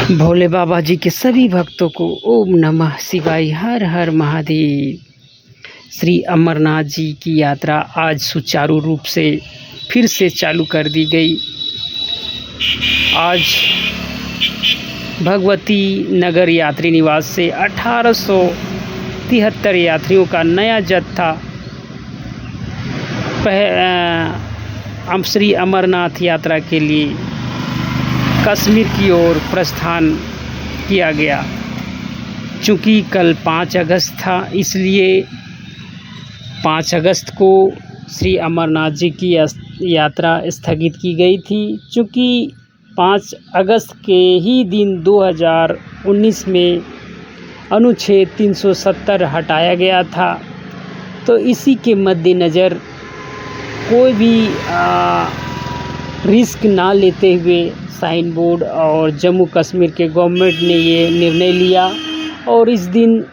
भोले बाबा जी के सभी भक्तों को ओम नमः शिवाय, हर हर महादेव। श्री अमरनाथ जी की यात्रा आज सुचारू रूप से फिर से चालू कर दी गई। आज भगवती नगर यात्री निवास से 1873 यात्रियों का नया जत्था श्री अमरनाथ यात्रा के लिए कश्मीर की ओर प्रस्थान किया गया। चूँकि कल 5 अगस्त था, इसलिए 5 अगस्त को श्री अमरनाथ जी की यात्रा स्थगित की गई थी। चूँकि 5 अगस्त के ही दिन 2019 में अनुच्छेद 370 हटाया गया था, तो इसी के मद्देनज़र कोई भी रिस्क ना लेते हुए साइन बोर्ड और जम्मू कश्मीर के गवर्नमेंट ने ये निर्णय लिया और इस दिन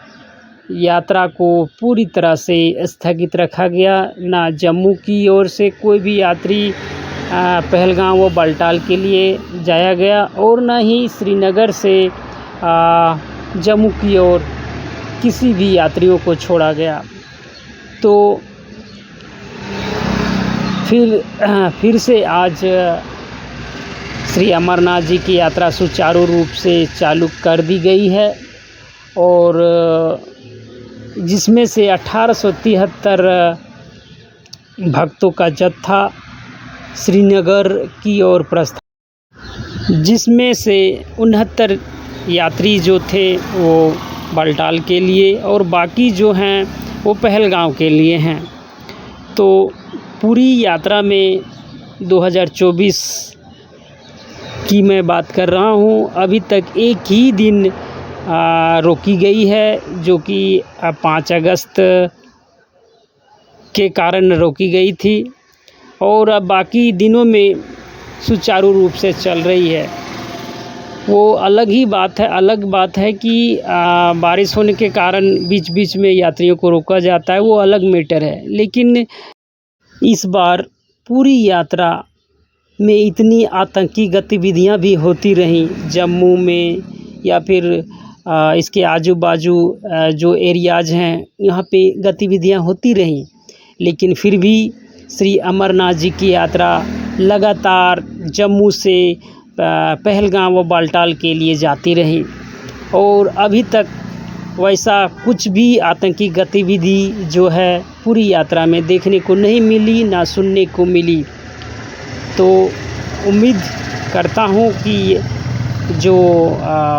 यात्रा को पूरी तरह से स्थगित रखा गया। ना जम्मू की ओर से कोई भी यात्री पहलगाम व बालटाल के लिए जाया गया और ना ही श्रीनगर से जम्मू की ओर किसी भी यात्रियों को छोड़ा गया। तो फिर से आज श्री अमरनाथ जी की यात्रा सुचारू रूप से चालू कर दी गई है और जिसमें से 1873 भक्तों का जत्था श्रीनगर की ओर प्रस्थान, जिसमें से 69 यात्री जो थे वो बालटाल के लिए और बाकी जो हैं वो पहलगाम के लिए हैं। तो पूरी यात्रा में 2024 की मैं बात कर रहा हूँ, अभी तक एक ही दिन रोकी गई है, जो कि 5 अगस्त के कारण रोकी गई थी और अब बाकी दिनों में सुचारू रूप से चल रही है। वो अलग बात है कि बारिश होने के कारण बीच बीच में यात्रियों को रोका जाता है, वो अलग मैटर है। लेकिन इस बार पूरी यात्रा में इतनी आतंकी गतिविधियां भी होती रहीं जम्मू में या फिर इसके आजू बाजू जो एरियाज़ हैं यहाँ पे गतिविधियां होती रहीं, लेकिन फिर भी श्री अमरनाथ जी की यात्रा लगातार जम्मू से पहलगाम व बालटाल के लिए जाती रही और अभी तक वैसा कुछ भी आतंकी गतिविधि जो है पूरी यात्रा में देखने को नहीं मिली, ना सुनने को मिली। तो उम्मीद करता हूँ कि जो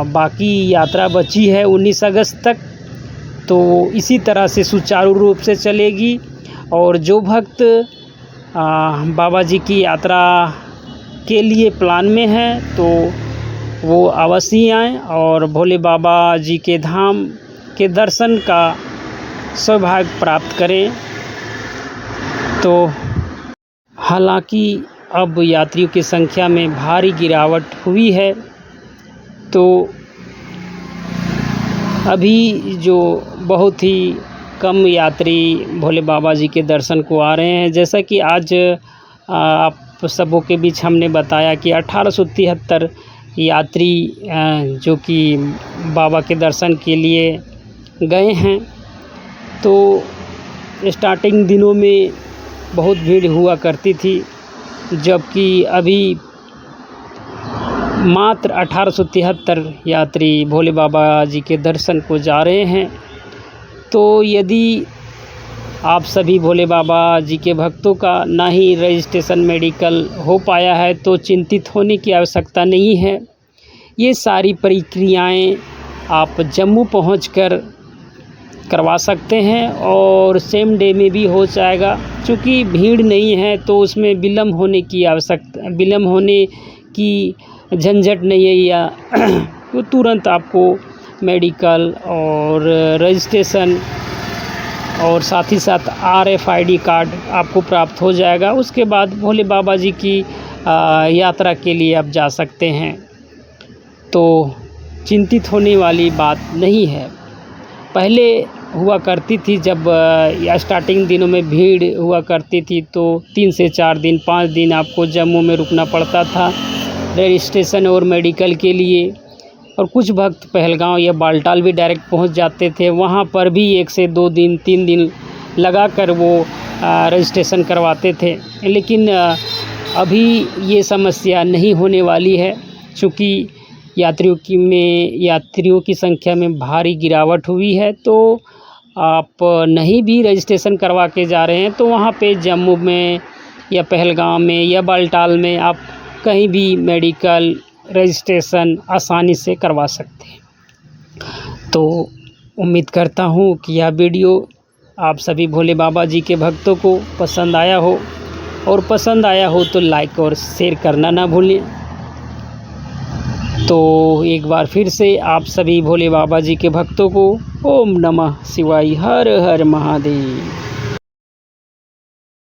बाकी यात्रा बची है 19 अगस्त तक, तो इसी तरह से सुचारू रूप से चलेगी और जो भक्त बाबा जी की यात्रा के लिए प्लान में हैं तो वो अवश्य आएँ और भोले बाबा जी के धाम के दर्शन का सौभाग्य प्राप्त करें। तो हालांकि अब यात्रियों की संख्या में भारी गिरावट हुई है, तो अभी जो बहुत ही कम यात्री भोले बाबा जी के दर्शन को आ रहे हैं। जैसा कि आज आप सबों के बीच हमने बताया कि 1873 यात्री जो कि बाबा के दर्शन के लिए गए हैं, तो स्टार्टिंग दिनों में बहुत भीड़ हुआ करती थी, जबकि अभी मात्र 1873 यात्री भोले बाबा जी के दर्शन को जा रहे हैं। तो यदि आप सभी भोले बाबा जी के भक्तों का ना ही रजिस्ट्रेशन मेडिकल हो पाया है तो चिंतित होने की आवश्यकता नहीं है। ये सारी प्रक्रियाएं आप जम्मू पहुंचकर करवा सकते हैं और सेम डे में भी हो जाएगा। चूँकि भीड़ नहीं है तो उसमें विलम्ब होने की झंझट नहीं है, या तो तुरंत आपको मेडिकल और रजिस्ट्रेशन और साथ ही साथ RFID कार्ड आपको प्राप्त हो जाएगा। उसके बाद भोले बाबा जी की यात्रा के लिए आप जा सकते हैं। तो चिंतित होने वाली बात नहीं है। पहले हुआ करती थी, जब स्टार्टिंग दिनों में भीड़ हुआ करती थी तो 3 से 4 दिन 5 दिन आपको जम्मू में रुकना पड़ता था रजिस्ट्रेशन और मेडिकल के लिए। और कुछ भक्त पहलगांव या बालटाल भी डायरेक्ट पहुंच जाते थे। वहां पर भी 1 से 2 दिन 3 दिन लगाकर वो रजिस्ट्रेशन करवाते थे। लेकिन अभी ये समस्या नहीं होने वाली है, चूँकि यात्रियों की संख्या में भारी गिरावट हुई है। तो आप नहीं भी रजिस्ट्रेशन करवा के जा रहे हैं तो वहाँ पे जम्मू में या पहलगाम में या बालटाल में आप कहीं भी मेडिकल रजिस्ट्रेशन आसानी से करवा सकते हैं। तो उम्मीद करता हूँ कि यह वीडियो आप सभी भोले बाबा जी के भक्तों को पसंद आया हो, और पसंद आया हो तो लाइक और शेयर करना ना भूलें। तो एक बार फिर से आप सभी भोले बाबा जी के भक्तों को ओम नमः शिवाय, हर हर महादेव।